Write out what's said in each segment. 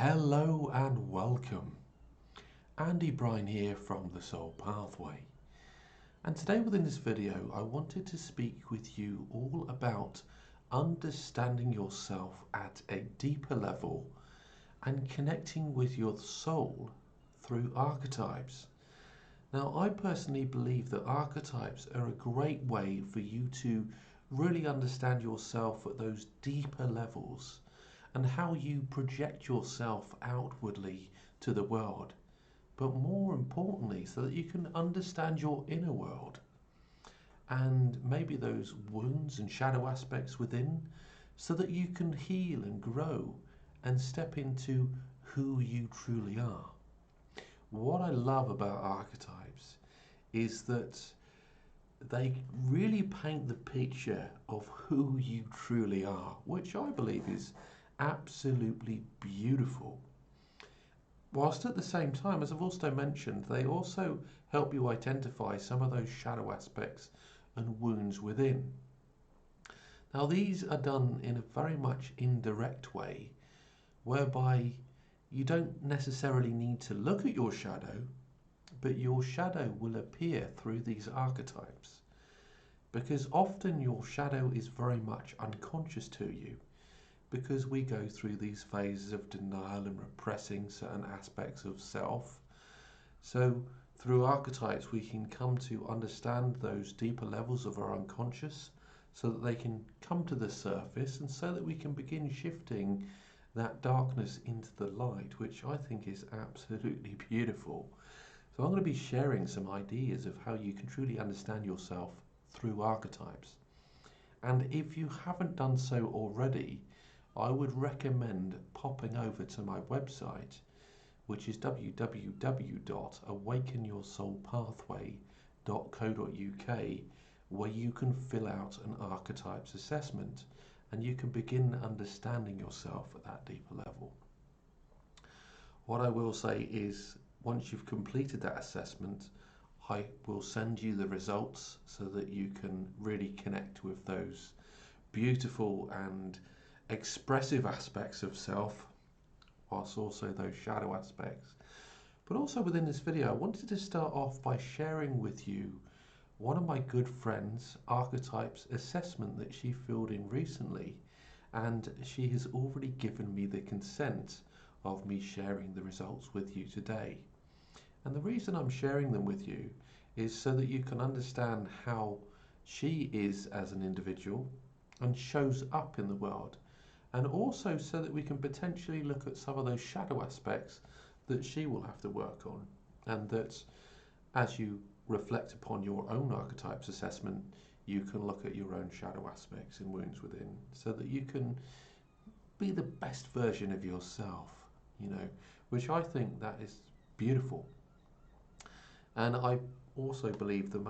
Hello and welcome. Andy Bryan here from The Soul Pathway. And today within this video, I wanted to speak with you all about understanding yourself at a deeper level and connecting with your soul through archetypes. Now, I personally believe that archetypes are a great way for you to really understand yourself at those deeper levels and how you project yourself outwardly to the world, but more importantly, so that you can understand your inner world and maybe those wounds and shadow aspects within, so that you can heal and grow and step into who you truly are. What I love about archetypes is that they really paint the picture of who you truly are, which I believe is absolutely beautiful. Whilst at the same time, as I've also mentioned, they also help you identify some of those shadow aspects and wounds within. Now, these are done in a very much indirect way, whereby you don't necessarily need to look at your shadow, but your shadow will appear through these archetypes. Because often your shadow is very much unconscious to you, because we go through these phases of denial and repressing certain aspects of self. So through archetypes we can come to understand those deeper levels of our unconscious so that they can come to the surface, and so that we can begin shifting that darkness into the light, which I think is absolutely beautiful. So I'm going to be sharing some ideas of how you can truly understand yourself through archetypes. And if you haven't done so already, I would recommend popping over to my website, which is www.awakenyoursoulpathway.co.uk, where you can fill out an archetypes assessment and you can begin understanding yourself at that deeper level. What I will say is, once you've completed that assessment, I will send you the results so that you can really connect with those beautiful and expressive aspects of self, whilst also those shadow aspects. But also within this video, I wanted to start off by sharing with you one of my good friends' archetypes assessment that she filled in recently, and she has already given me the consent of me sharing the results with you today. And the reason I'm sharing them with you is so that you can understand how she is as an individual and shows up in the world, and also so that we can potentially look at some of those shadow aspects that she will have to work on, and that as you reflect upon your own archetypes assessment, you can look at your own shadow aspects and wounds within, so that you can be the best version of yourself, which I think that is beautiful. And I also believe the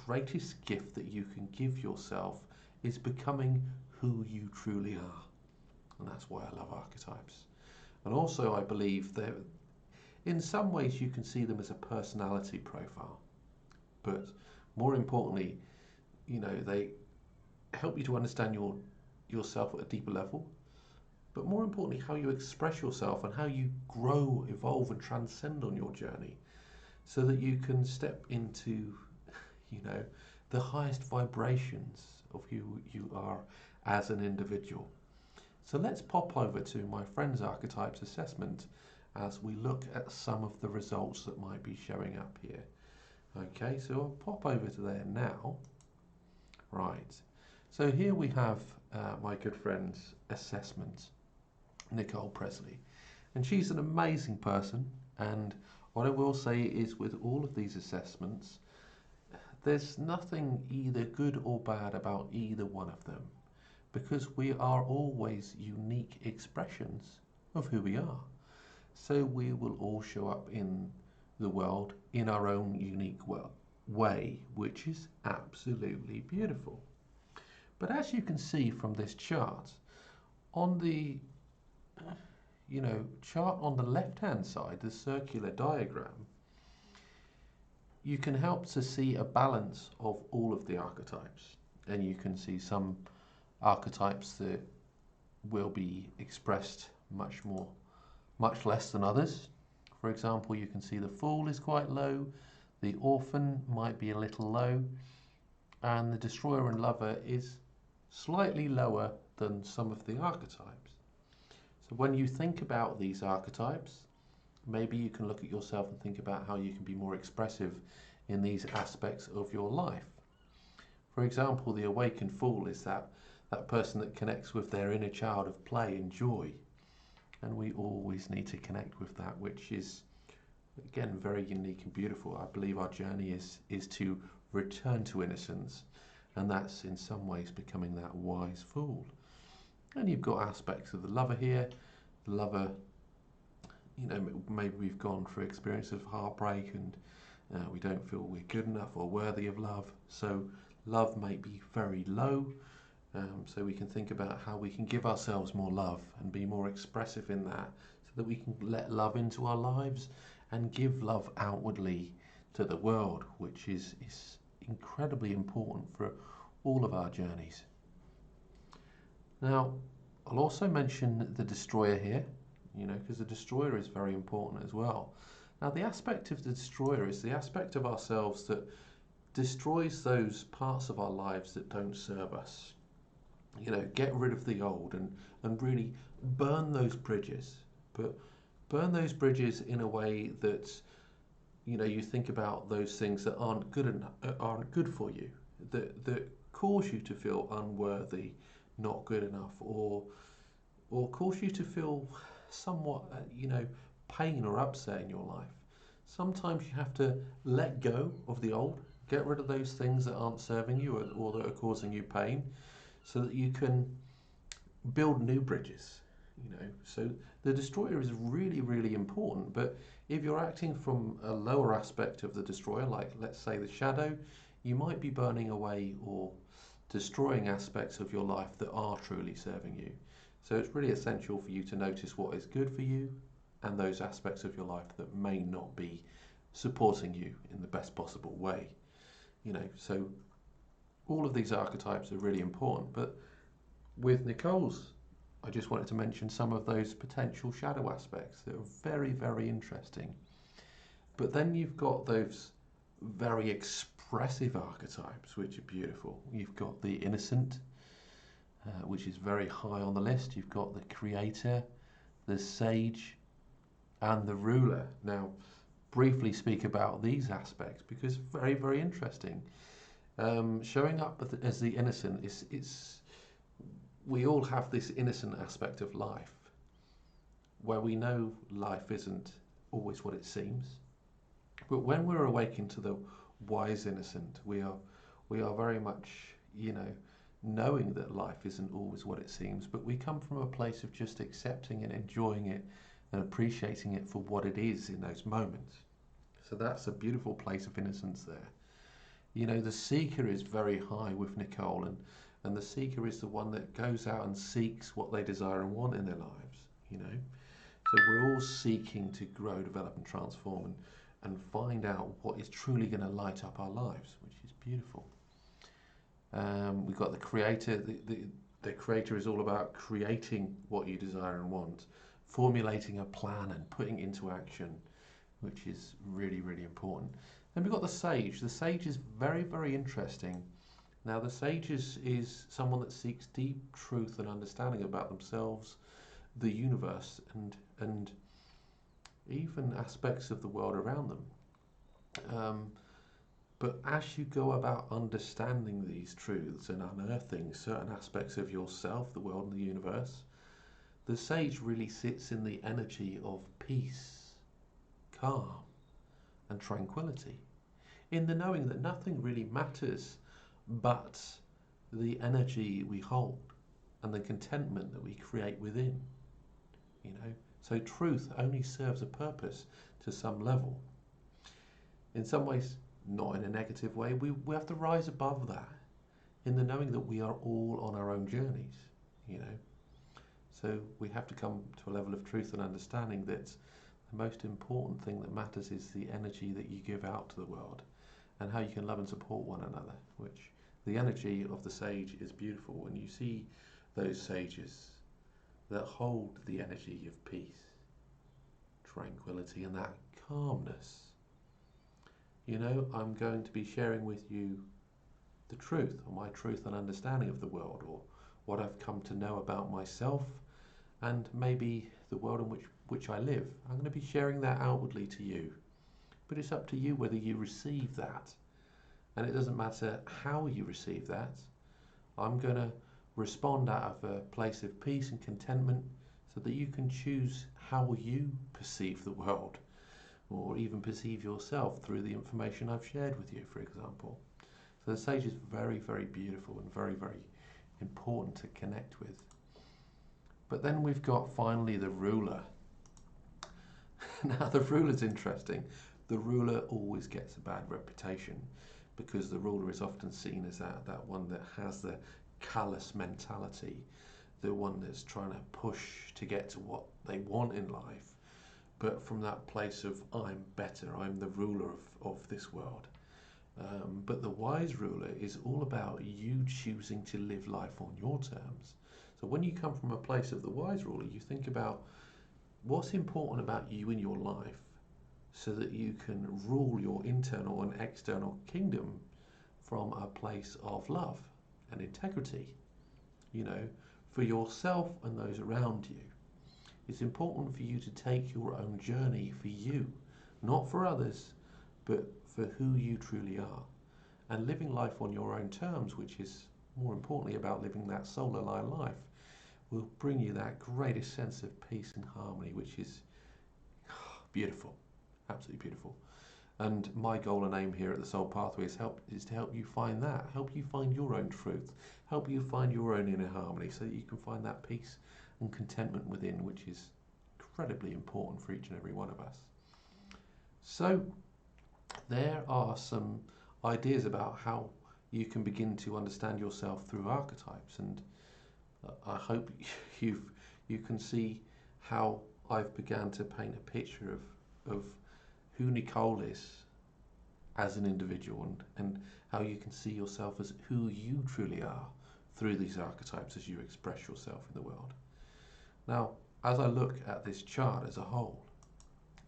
greatest gift that you can give yourself is becoming who you truly are. And that's why I love archetypes. And also I believe that in some ways you can see them as a personality profile, but more importantly, they help you to understand yourself at a deeper level, but more importantly how you express yourself and how you grow, evolve and transcend on your journey, so that you can step into the highest vibrations of who you are as an individual. So let's pop over to my friend's archetypes assessment as we look at some of the results that might be showing up here. Okay, so I'll pop over to there now. Right, so here we have my good friend's assessment, Nicole Presley, and she's an amazing person. And what I will say is, with all of these assessments, there's nothing either good or bad about either one of them, because we are always unique expressions of who we are. So we will all show up in the world in our own unique way, which is absolutely beautiful. But as you can see from this chart, on the chart on the left hand side, the circular diagram, you can help to see a balance of all of the archetypes, and you can see some archetypes that will be expressed much more much less than others. For example, you can see the Fool is quite low, the Orphan might be a little low, and the Destroyer and Lover is slightly lower than some of the archetypes. So when you think about these archetypes, maybe you can look at yourself and think about how you can be more expressive in these aspects of your life. For example, the Awakened Fool is that person that connects with their inner child of play and joy. And we always need to connect with that, which is, again, very unique and beautiful. I believe our journey is to return to innocence, and that's in some ways becoming that wise fool. And you've got aspects of the Lover here. The Lover, you know, maybe we've gone through experience of heartbreak and we don't feel we're good enough or worthy of love. So love may be very low. So we can think about how we can give ourselves more love and be more expressive in that, so that we can let love into our lives and give love outwardly to the world, which is incredibly important for all of our journeys. Now, I'll also mention the Destroyer here, you know, because the Destroyer is very important as well. Now, the aspect of the Destroyer is the aspect of ourselves that destroys those parts of our lives that don't serve us. You know, get rid of the old and really burn those bridges. But burn those bridges in a way that, you know, you think about those things that aren't good for you, that cause you to feel unworthy, not good enough, or cause you to feel somewhat, you know, pain or upset in your life. Sometimes you have to let go of the old, get rid of those things that aren't serving you or that are causing you pain, so that you can build new bridges, you know. So the Destroyer is really, really important. But if you're acting from a lower aspect of the Destroyer, like let's say the Shadow, you might be burning away or destroying aspects of your life that are truly serving you. So it's really essential for you to notice what is good for you and those aspects of your life that may not be supporting you in the best possible way, you know. So all of these archetypes are really important, but with Nicole's, I just wanted to mention some of those potential shadow aspects that are very, very interesting. But then you've got those very expressive archetypes, which are beautiful. You've got the Innocent, which is very high on the list. You've got the Creator, the Sage, and the Ruler. Now, briefly speak about these aspects because very, very interesting. Showing up as the innocent is we all have this innocent aspect of life where we know life isn't always what it seems. But when we're awakened to the wise innocent, we are very much, you know, knowing that life isn't always what it seems, but we come from a place of just accepting and enjoying it and appreciating it for what it is in those moments. So that's a beautiful place of innocence there. You know, the Seeker is very high with Nicole, and the Seeker is the one that goes out and seeks what they desire and want in their lives, you know. So we're all seeking to grow, develop and transform and find out what is truly going to light up our lives, which is beautiful. We've got the Creator. The Creator is all about creating what you desire and want, formulating a plan and putting it into action, which is really, really important. Then we've got the Sage. The Sage is very, very interesting. Now, the Sage is someone that seeks deep truth and understanding about themselves, the universe, and even aspects of the world around them. But as you go about understanding these truths and unearthing certain aspects of yourself, the world and the universe, the Sage really sits in the energy of peace, calm, and tranquility, in the knowing that nothing really matters but the energy we hold and the contentment that we create within, you know. So truth only serves a purpose to some level. In some ways, not in a negative way, we have to rise above that in the knowing that we are all on our own journeys, you know. So we have to come to a level of truth and understanding that the most important thing that matters is the energy that you give out to the world and how you can love and support one another, which the energy of the Sage is beautiful when you see those sages that hold the energy of peace, tranquility and that calmness. You know, I'm going to be sharing with you the truth, or my truth and understanding of the world, or what I've come to know about myself and maybe the world in which I live. I'm going to be sharing that outwardly to you. But it's up to you whether you receive that. And it doesn't matter how you receive that. I'm going to respond out of a place of peace and contentment so that you can choose how you perceive the world, or even perceive yourself through the information I've shared with you, for example. So the sage is very, very beautiful and very, very important to connect with. But then we've got finally the ruler. Now the ruler's interesting. The ruler always gets a bad reputation because the ruler is often seen as that one that has the callous mentality, the one that's trying to push to get to what they want in life, but from that place of I'm better, I'm the ruler of this world. But the wise ruler is all about you choosing to live life on your terms. So when you come from a place of the wise ruler, you think about what's important about you in your life so that you can rule your internal and external kingdom from a place of love and integrity, you know, for yourself and those around you. It's important for you to take your own journey for you, not for others, but for who you truly are. And living life on your own terms, which is more importantly about living that soul-aligned life, will bring you that greatest sense of peace and harmony, which is beautiful, absolutely beautiful. And my goal and aim here at the Soul Pathway is to help you find that, help you find your own truth, help you find your own inner harmony so that you can find that peace and contentment within, which is incredibly important for each and every one of us. So there are some ideas about how you can begin to understand yourself through archetypes, and I hope you can see how I've begun to paint a picture of who Nicole is as an individual, and how you can see yourself as who you truly are through these archetypes as you express yourself in the world. Now, as I look at this chart as a whole,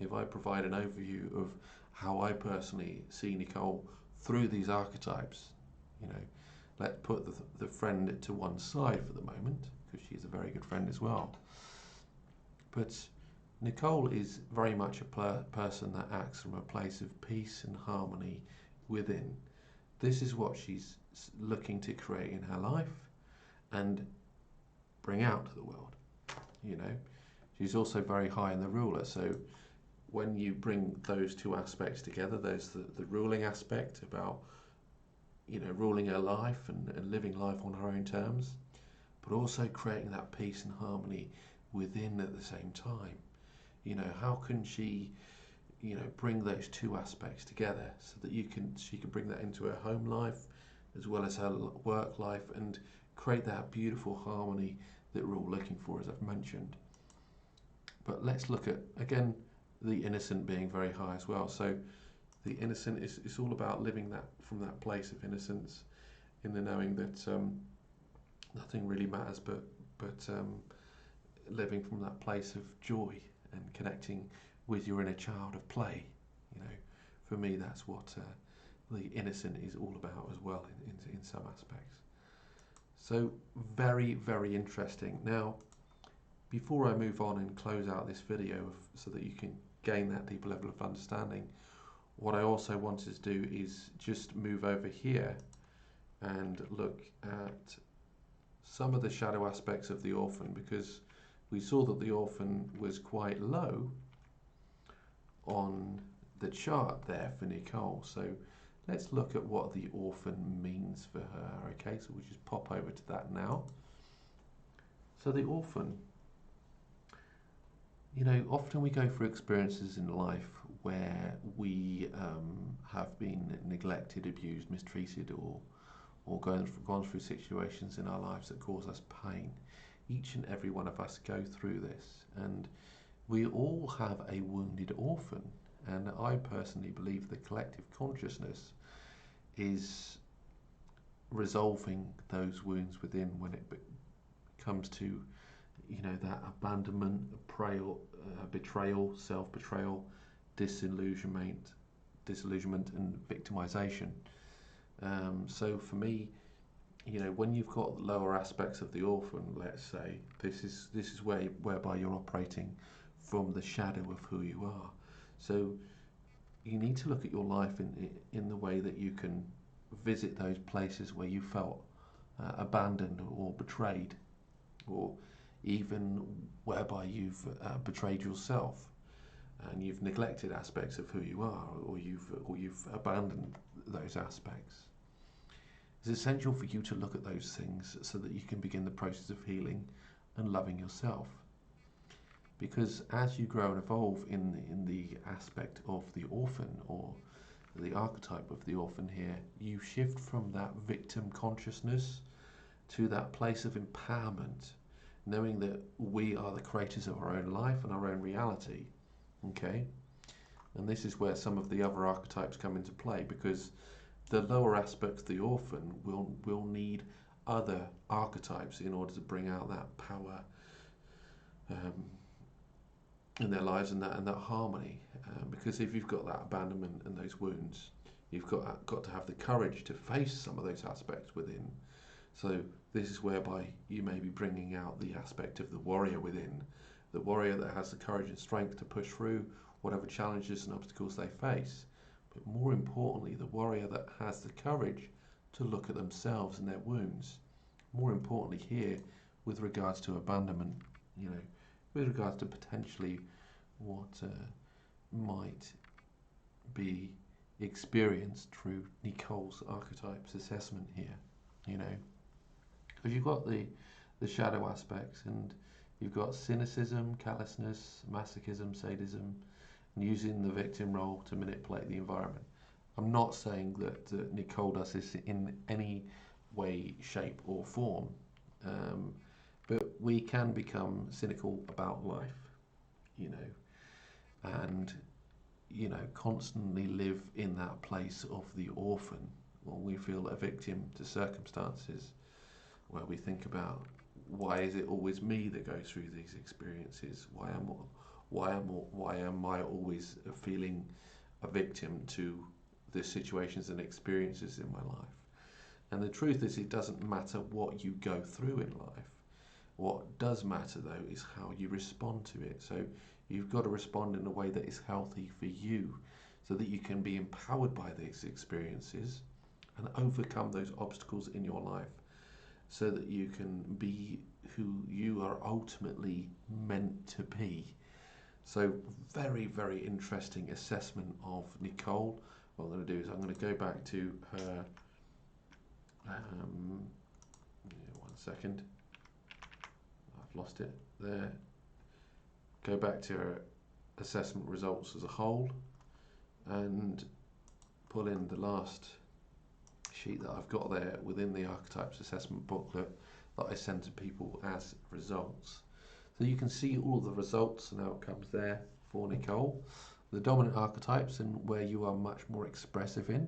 if I provide an overview of how I personally see Nicole through these archetypes, you know, let's put the friend to one side for the moment, because she's a very good friend as well. But Nicole is very much a person that acts from a place of peace and harmony within. This is what she's looking to create in her life and bring out to the world. You know, she's also very high in the ruler. So when you bring those two aspects together, there's the ruling aspect about, you know, ruling her life and living life on her own terms, but also creating that peace and harmony within at the same time. You know, how can she, you know, bring those two aspects together so that she can bring that into her home life as well as her work life and create that beautiful harmony that we're all looking for, as I've mentioned. But let's look at, again, the innocent being very high as well. So the innocent is all about living that from that place of innocence, in the knowing that nothing really matters but living from that place of joy and connecting with your inner child of play. You know, for me, that's what the innocent is all about as well in some aspects. So very, very interesting. Now, before I move on and close out this video so that you can gain that deeper level of understanding, what I also wanted to do is just move over here and look at some of the shadow aspects of the orphan, because we saw that the orphan was quite low on the chart there for Nicole. So let's look at what the orphan means for her. Okay, so we'll just pop over to that now. So the orphan, you know, often we go through experiences in life where we have been neglected, abused, mistreated, or gone through situations in our lives that cause us pain. Each and every one of us go through this, and we all have a wounded orphan. And I personally believe the collective consciousness is resolving those wounds within when it comes to, that abandonment, betrayal, self-betrayal, disillusionment, and victimization. So for me, when you've got lower aspects of the orphan, let's say, this is whereby you're operating from the shadow of who you are. So you need to look at your life in the way that you can visit those places where you felt abandoned or betrayed, or even whereby you've betrayed yourself and you've neglected aspects of who you are, or you've abandoned those aspects. It's essential for you to look at those things so that you can begin the process of healing and loving yourself. Because as you grow and evolve in the aspect of the orphan, or the archetype of the orphan here, you shift from that victim consciousness to that place of empowerment, knowing that we are the creators of our own life and our own reality. Okay? And this is where some of the other archetypes come into play, because the lower aspects of the orphan will need other archetypes in order to bring out that power in their lives and that harmony. Because if you've got that abandonment and those wounds, you've got to have the courage to face some of those aspects within. So this is whereby you may be bringing out the aspect of the warrior within, the warrior that has the courage and strength to push through whatever challenges and obstacles they face. But more importantly, the warrior that has the courage to look at themselves and their wounds. More importantly here, with regards to abandonment, with regards to potentially what might be experienced through Nicole's archetypes assessment here, because you've got the shadow aspects, and you've got cynicism, callousness, masochism, sadism, and using the victim role to manipulate the environment. I'm not saying that Nicole does this in any way, shape or form, but we can become cynical about life, and constantly live in that place of the orphan, when we feel a victim to circumstances, where we think about, why is it always me that goes through these experiences? Why am I always feeling a victim to the situations and experiences in my life? And the truth is, it doesn't matter what you go through in life. What does matter, though, is how you respond to it. So you've got to respond in a way that is healthy for you, so that you can be empowered by these experiences and overcome those obstacles in your life, so that you can be who you are ultimately meant to be. So very, very interesting assessment of Nicole. What I'm going to do is I'm going to go back to her, one second, I've lost it there. Go back to her assessment results as a whole and pull in the last sheet that I've got there within the Archetypes assessment booklet that I send to people as results. So you can see all the results and outcomes there for Nicole. The dominant archetypes, and where you are much more expressive in.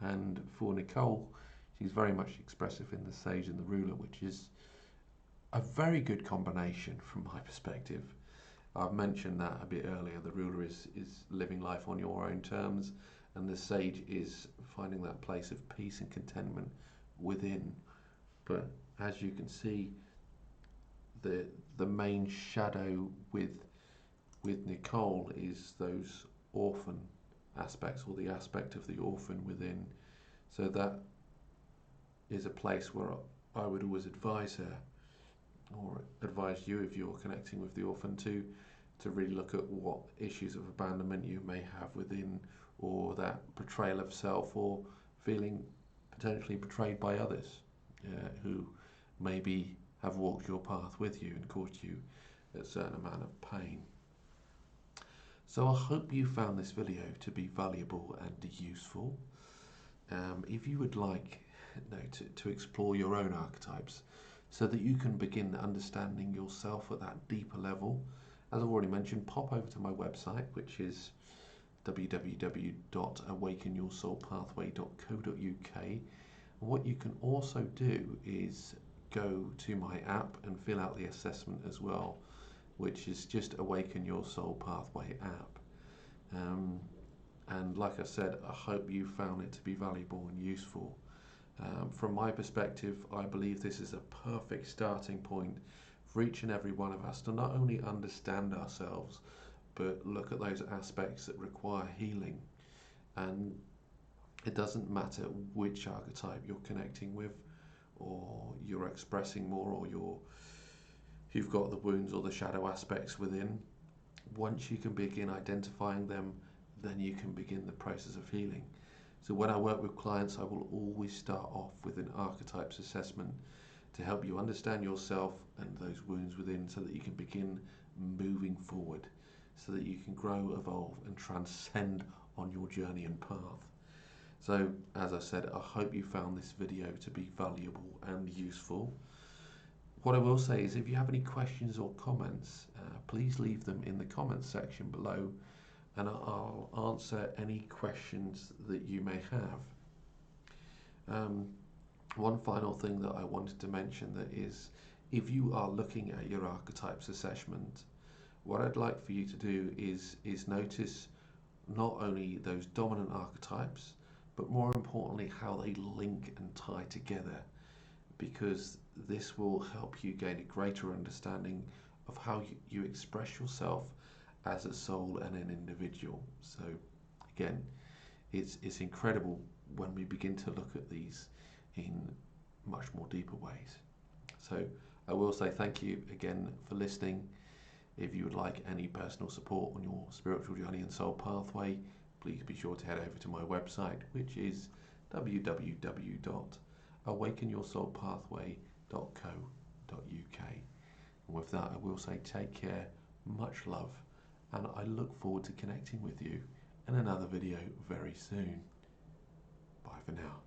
And for Nicole, she's very much expressive in the Sage and the Ruler, which is a very good combination from my perspective. I've mentioned that a bit earlier. The Ruler is living life on your own terms, and the Sage is finding that place of peace and contentment within. But as you can see, the main shadow with Nicole is those orphan aspects, or the aspect of the orphan within. So that is a place where I would always advise her, or advise you if you're connecting with the orphan, to really look at what issues of abandonment you may have within, or that betrayal of self, or feeling potentially betrayed by others who maybe have walked your path with you and caused you a certain amount of pain. So I hope you found this video to be valuable and useful. If you would like to explore your own archetypes, so that you can begin understanding yourself at that deeper level, as I've already mentioned, pop over to my website, which is www.awakenyoursoulpathway.co.uk. And what you can also do is go to my app and fill out the assessment as well, which is just Awaken Your Soul Pathway app. And like I said, I hope you found it to be valuable and useful. From my perspective, I believe this is a perfect starting point for each and every one of us to not only understand ourselves, but look at those aspects that require healing. And it doesn't matter which archetype you're connecting with, or you're expressing more, or you've got the wounds or the shadow aspects within. Once you can begin identifying them, then you can begin the process of healing. So when I work with clients, I will always start off with an archetypes assessment to help you understand yourself and those wounds within, so that you can begin moving forward, so that you can grow, evolve and transcend on your journey and path. So as I said, I hope you found this video to be valuable and useful. What I will say is, if you have any questions or comments, please leave them in the comments section below, and I'll answer any questions that you may have. One final thing that I wanted to mention, that is, if you are looking at your archetypes assessment, what I'd like for you to do is notice not only those dominant archetypes, but more importantly how they link and tie together, because this will help you gain a greater understanding of how you express yourself as a soul and an individual. So again, it's incredible when we begin to look at these in much more deeper ways. So I will say thank you again for listening. If you would like any personal support on your spiritual journey and soul pathway, please be sure to head over to my website, which is www.awakenyoursoulpathway.co.uk. And with that, I will say take care, much love, and I look forward to connecting with you in another video very soon. Bye for now.